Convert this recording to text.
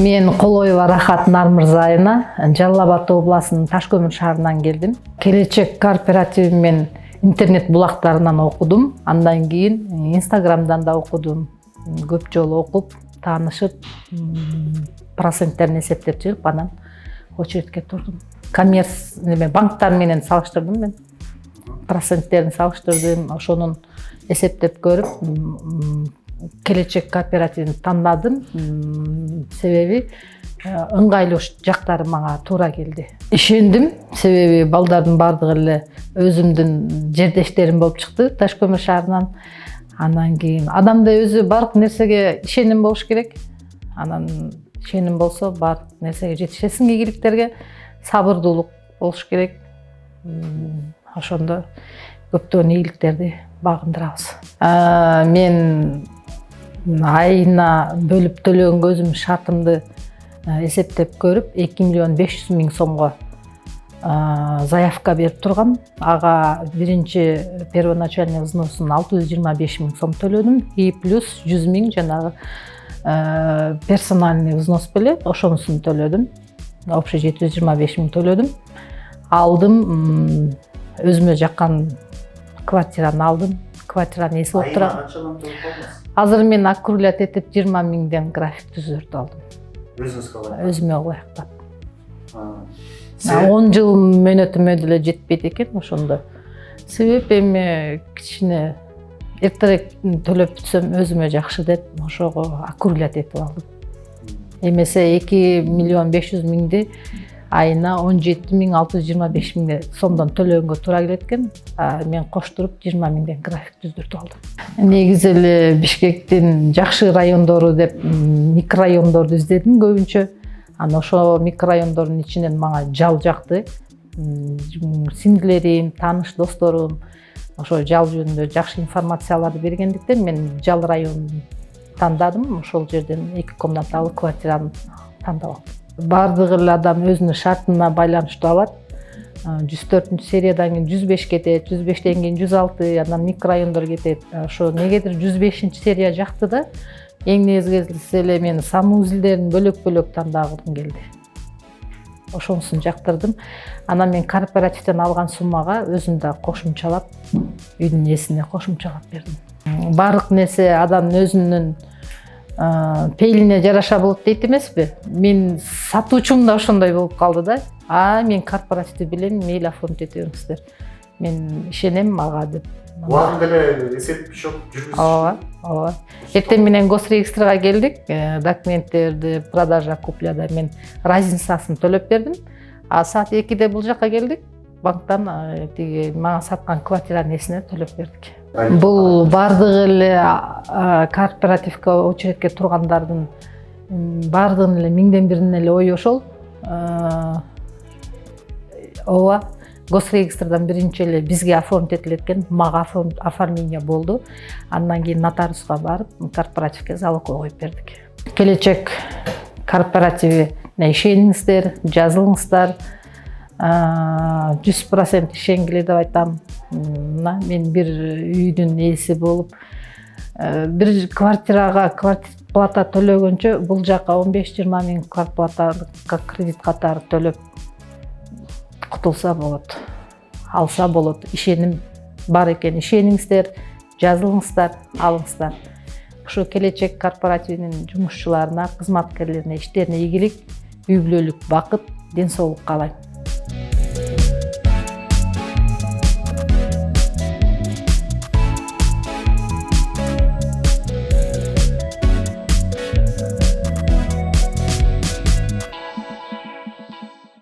Мен Колоева Рахат Нармырза айына Жалал Абад областынын Ташкөмүр шаарынан келдим. Келечек кооперативи мен интернет булактарынан окудум. Андан кийин Инстаграмдан да окудум. Көп жолу окуп, таанышып, проценттерин эсептеп чыгып, анан очередке турдум. Банктар менен салыштырдым мен. Проценттерин салыштырдым, ошонун эсептеп көрүп, келечек кооперативин тандадым. Себеби ыңгайлуу жактары мага туура келди. Ишендим, себеби балдардын бардыгы эле өзүмдүн жердештерим болуп чыкты Ташкөмүр шаарынан. Андан кийин адамда өзү бардык нерсеге ишеним болуш керек. Анан ишеним болсо бардык нерсеге жетишесиң, ийгиликтерге сабырдуулук болуш керек. Ошондо көптөгөн ийгиликтерди багындырабыз. Мен айына бөлүп төлөгөнгө өзүм шартымды эсептеп көрүп 2 миллион 500 миң сомго заявка берип тургам. Ага биринчи первоначальный взносун 625 миң сом төлөдүм. И плюс 100 миң жанагы персональный взнос беле ошонусун төлөдүм. Общий 725 миң төлөдүм. Алдым, өзүмө жаккан квартираны алдым. Квартиранын эси болуп турат. Азыр мен округлять этип 20 миңден график түзөртүп алдым. Өзүңүзгө алай? Өзүмө ылайыктап. 10 жыл мөөнөтүмө деле жетпейт экен ошондо. Себеп эми кичине эртерээк төлөп бүтсөм өзүмө жакшы деп ошого округлять этип алдым. Эмесе 2 миллион 500 миңди айына 17 миң 625 миң сомдон төлөгөнгө туура келет экен. Мен коштуруп 20 миңден график түздүртүп алдым. Негизи эле Бишкектин жакшы райондору деп микрорайондорду издедим көбүнчө. Анан ошо микрорайондордун ичинен мага Жал жакты. Сиңдилерим, тааныш досторум ошо Жал жөнүндө жакшы информацияларды бергендиктен мен Жал районун тандадым. Ошол жерден 2 комнаталуу квартираны тандап алдым. Бардыгы эле адам өзүнүн шартына байланыштуу алат. 104 сериядан кийин 105 кетет, 105тен кийин 106, анан микрорайондор кетет. Ошо негедир 105 серия жакты да. Эң негизгиси эле мен санузелдерин бөлөк-бөлөк тандагым келди. Ошонусун жактырдым. Анан мен кооперативден алган суммага өзүм да кошумчалап, үйдүн ээсине кошумчалап бердим. Бардык нерсе адамдын өзүнүн пейлине жараша болот дейт эмеспи? Мен сатуучум да ошондой болуп калды да. Мен кооперативди билем, мейли оформить ете бериңиздер. Мен ишенем ага деп. Убагында эле эсеп счет жүргүзүш. Ооба. Эртең менен госрегистрга келдик. Документтерди продажа купляда мен разницасын төлөп бердим. Саат 2-де бул жакка келдик. Банктан тиги мага саткан квартиранын эсине төлөп бердик. Бул бардыгы эле кооперативге очередке тургандардын бардыгынын эле миңден биринин эле ою ошол. Ооба. Госрегистрдан биринчи эле бизге оформить этилет экен, мага оформление болду. Андан кийин нотариуска барып, кооперативге залогко коюп бердик. Келечек кооперативине ишениңиздер, жазылыңыздар. 100% ишенгиле деп айтам. Мен бир үйдүн ээси болуп, бир квартирага квартплата төлөгөнчө бул жака 15-20 миң квартплатага кредит катары төлөп кутулса болот, алса болот. Ишеним бар экен. Ишениңиздер, жазылыңыздар, алыңыздар. Ошо келечек кооперативинин жумушчуларына, кызматкерлерине иштерине ийгилик, үй бүлөлүк бакыт, ден соолук каалайм.